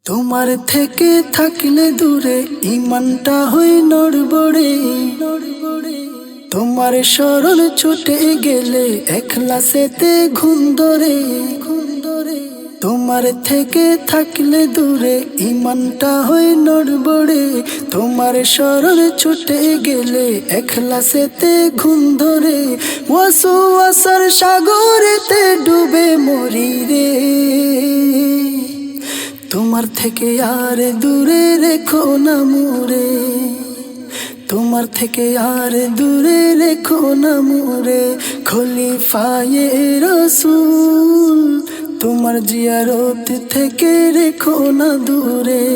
তোমার থেকে থাকলে দূরে ইমানটা হই নড়বড়ে। তোমার স্মরণ ছুটে গেলে একলাসেতে ঘুম ধরে। তোমার থেকে থাকলে দূরে ইমানটা হই নড়বড়ে। তোমার স্মরণ ছুটে গেলে একলাসেতে ঘুম ধরে। ওয়াসওয়াসার সাগরেতে ডুবে মরি রে। তোমার থেকে আর দূরে রেখো না মোরে। তোমার থেকে আর দূরে রেখো না মোরে। খলিফায়ে রাসূল তোমার জিয়ারত থেকে রেখো না দূরে।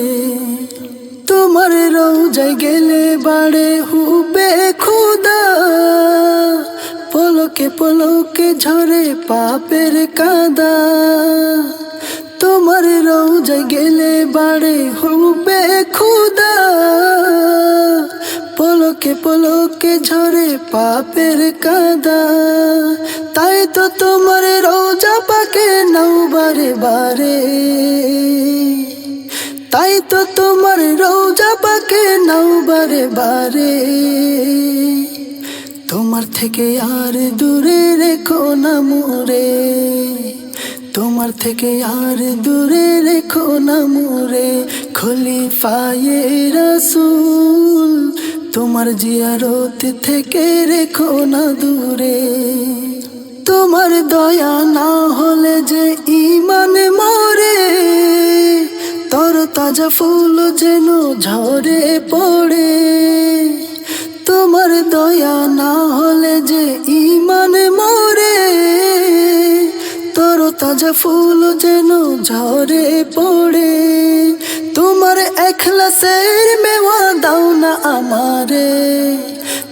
তোমার রওজায় গেলে বাড়ে হুবে খুদা। পলকে পলকে ঝরে পাপের কাদা। তোমার রওজায় গেলে বাড়ে হুবে খুদা। পলকে পলকে ঝরে পাপের কাদা। তাই তো তোমার রওজা পাকে নাও বারে বারে। তাই তো তোমার রওজা পাকে নাও বারে বারে। তোমার থেকে আর দূরে রেখো না মোরে। তোমার থেকে আর দূরে রেখো না মোরে। খলিফায়ে রাসূল তোমার জিয়ারত থেকে রেখো না দূরে। তোমার দয়া না হলে যে ঈমান মরে। তরতাজা ফুল যেন ঝরে পড়ে। তোমার দয়া না হলে যে ঈমান মরে। তরতাজা ফুল যেন ঝরে পড়ে। তোমার একলাসের মেওয়া দাও না আমারে।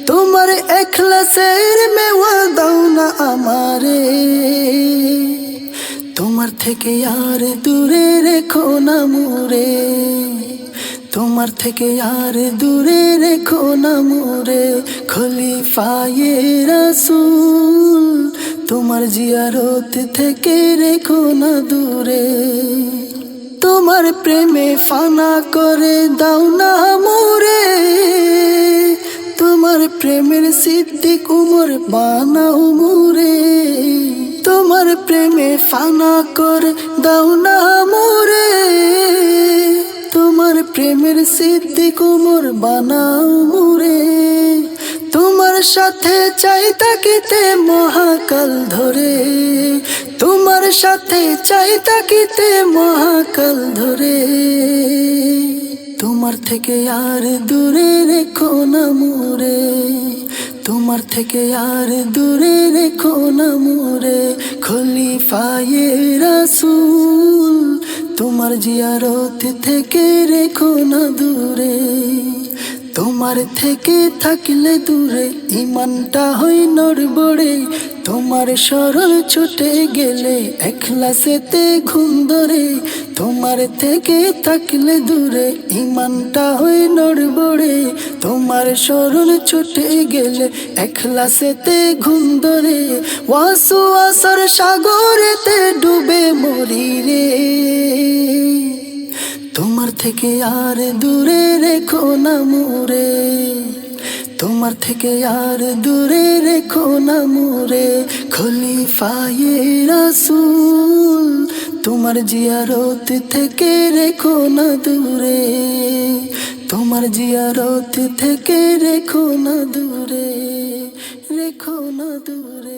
তোমার একলাসের মেওয়া দাও না আমারে। তোমার থেকে আর দূরে রেখো না মোরে। তোমার থেকে আর দূরে রেখো না মোরে। খলিফায়ে রাসূল তোমার জিয়ারত থেকে রেখো না দূরে। তোমার প্রেমে ফানা করে দাও না মোরে। তোমার প্রেমের সিদ্দিক উমর বানাও মোরে। তোমার প্রেমে ফানা করে দাও না মোরে। তোমার প্রেমের সিদ্দিক উমর বানাও মোরে। তোমার সাথে চাই তাকিতে মহাকাল ধরে। তোমার সাথে চাই তাকিতে মহাকাল ধরে। তোমার থেকে আর দূরে রেখো না মোরে। তোমার থেকে আর দূরে রেখো না মোরে। খলিফায়ে রাসূল তোমার জিয়ারত থেকে রেখো না দূরে। তোমার থেকে থাকলে দূরে ইমানটা হই নড়বড়ে। তোমার স্মরণ ছুটে গেলে একলাসেতে ঘুম ধরে। তোমার থেকে থাকলে দূরে ইমানটা হই নড়বড়ে। তোমার স্মরণ ছুটে গেলে একলাসেতে ঘুম ধরে। ওয়াসওয়াসার সাগরেতে ডুবে মরি রে। তোমার থেকে আর দূরে রেখো না মোরে। তোমার থেকে আর দূরে রেখো না মোরে। খলিফায়ে রাসূল তোমার জিয়ারত থেকে রেখো না দূরে। তোমার জিয়ারত থেকে রেখো না দূরে। রেখো না দূরে।